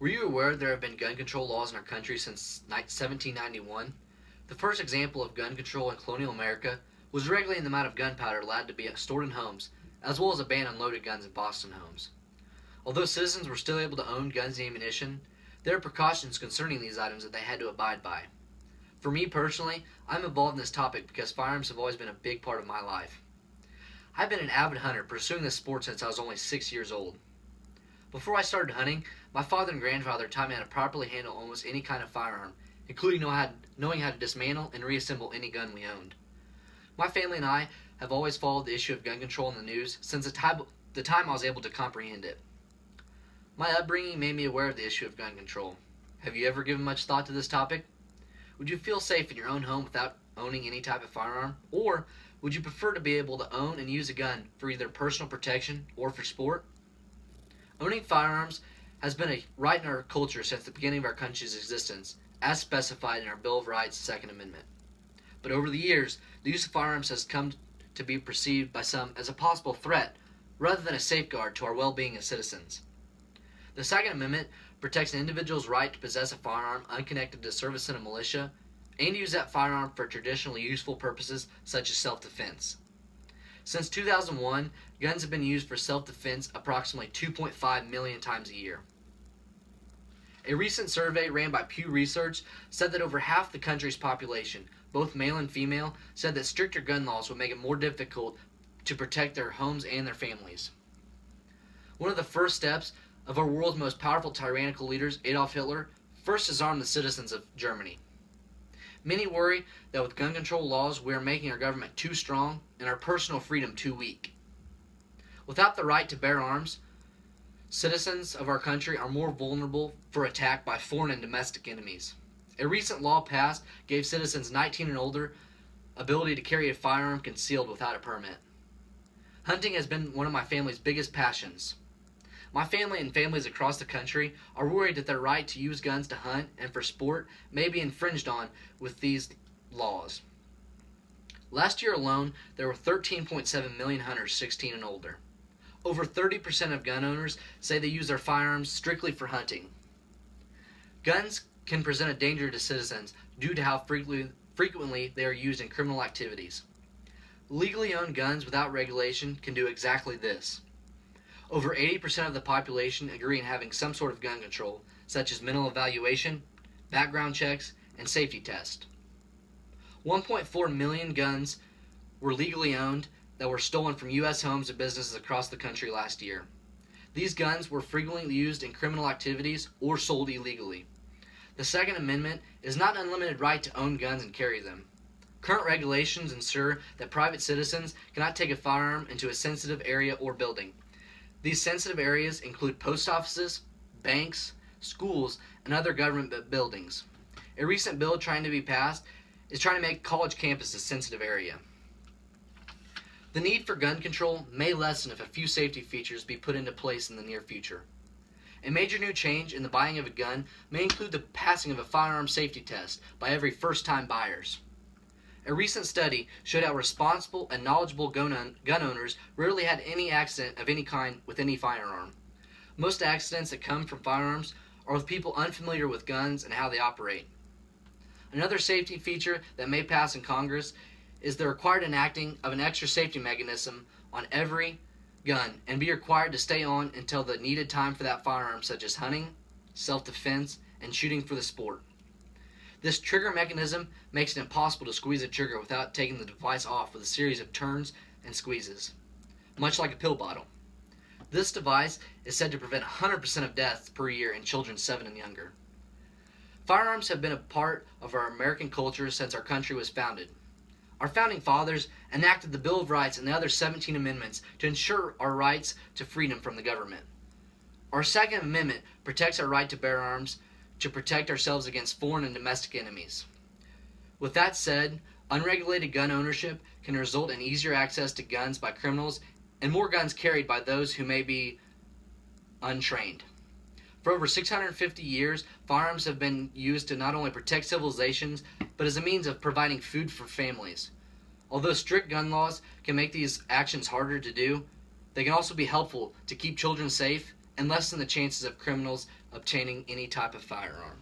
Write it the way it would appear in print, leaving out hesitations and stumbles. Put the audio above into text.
Were you aware there have been gun control laws in our country since 1791? The first example of gun control in colonial America was regulating the amount of gunpowder allowed to be stored in homes, as well as a ban on loaded guns in Boston homes. Although citizens were still able to own guns and ammunition, there are precautions concerning these items that they had to abide by. For me personally, I'm involved in this topic because firearms have always been a big part of my life. I've been an avid hunter, pursuing this sport since I was only 6 years old. Before I started hunting, my father and grandfather taught me how to properly handle almost any kind of firearm, including knowing how to dismantle and reassemble any gun we owned. My family and I have always followed the issue of gun control in the news since the time I was able to comprehend it. My upbringing made me aware of the issue of gun control. Have you ever given much thought to this topic? Would you feel safe in your own home without owning any type of firearm? Or would you prefer to be able to own and use a gun for either personal protection or for sport? Owning firearms has been a right in our culture since the beginning of our country's existence, as specified in our Bill of Rights Second Amendment. But over the years, the use of firearms has come to be perceived by some as a possible threat rather than a safeguard to our well-being as citizens. The Second Amendment protects an individual's right to possess a firearm unconnected to service in a militia and to use that firearm for traditionally useful purposes such as self-defense. Since 2001, guns have been used for self-defense approximately 2.5 million times a year. A recent survey ran by Pew Research said that over half the country's population, both male and female, said that stricter gun laws would make it more difficult to protect their homes and their families. One of the first steps of our world's most powerful tyrannical leaders, Adolf Hitler, first disarmed the citizens of Germany. Many worry that with gun control laws, we are making our government too strong and our personal freedom too weak. Without the right to bear arms, citizens of our country are more vulnerable for attack by foreign and domestic enemies. A recent law passed gave citizens 19 and older ability to carry a firearm concealed without a permit. Hunting has been one of my family's biggest passions. My family and families across the country are worried that their right to use guns to hunt and for sport may be infringed on with these laws. Last year alone, there were 13.7 million hunters 16 and older. Over 30% of gun owners say they use their firearms strictly for hunting. Guns can present a danger to citizens due to how frequently they are used in criminal activities. Legally owned guns without regulation can do exactly this. Over 80% of the population agree in having some sort of gun control, such as mental evaluation, background checks, and safety tests. 1.4 million guns were legally owned that were stolen from U.S. homes and businesses across the country last year. These guns were frequently used in criminal activities or sold illegally. The Second Amendment is not an unlimited right to own guns and carry them. Current regulations ensure that private citizens cannot take a firearm into a sensitive area or building. These sensitive areas include post offices, banks, schools, and other government buildings. A recent bill trying to be passed is trying to make college campus a sensitive area. The need for gun control may lessen if a few safety features be put into place in the near future. A major new change in the buying of a gun may include the passing of a firearm safety test by every first-time buyers. A recent study showed how responsible and knowledgeable gun owners rarely had any accident of any kind with any firearm. Most accidents that come from firearms are with people unfamiliar with guns and how they operate. Another safety feature that may pass in Congress is the required enacting of an extra safety mechanism on every gun and be required to stay on until the needed time for that firearm, such as hunting, self-defense, and shooting for the sport. This trigger mechanism makes it impossible to squeeze a trigger without taking the device off with a series of turns and squeezes, much like a pill bottle. This device is said to prevent 100% of deaths per year in children 7 and younger. Firearms have been a part of our American culture since our country was founded. Our founding fathers enacted the Bill of Rights and the other 17 amendments to ensure our rights to freedom from the government. Our Second Amendment protects our right to bear arms to protect ourselves against foreign and domestic enemies. With that said, unregulated gun ownership can result in easier access to guns by criminals and more guns carried by those who may be untrained. For over 650 years, firearms have been used to not only protect civilizations, but as a means of providing food for families. Although strict gun laws can make these actions harder to do, they can also be helpful to keep children safe and lessen the chances of criminals obtaining any type of firearm.